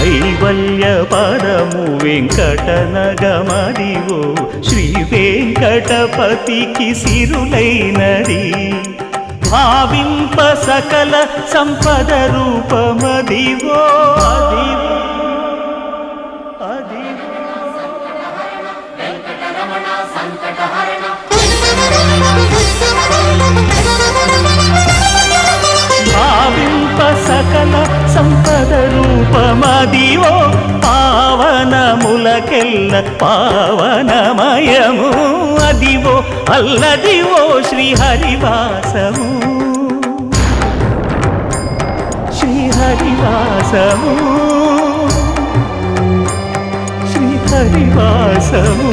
కైవల్య పదము వెంకటనగమదివో శ్రీ వెంకటపతికి సిరులైనది భావింప సకల సంపద రూపమదివో అదివో భావింప సకల సంపద రూపమదివో పావనములకెల్ల పావనమయము అదివో అల్లదివో శ్రీహరివాసము శ్రీహరివాసము శ్రీహరివాసము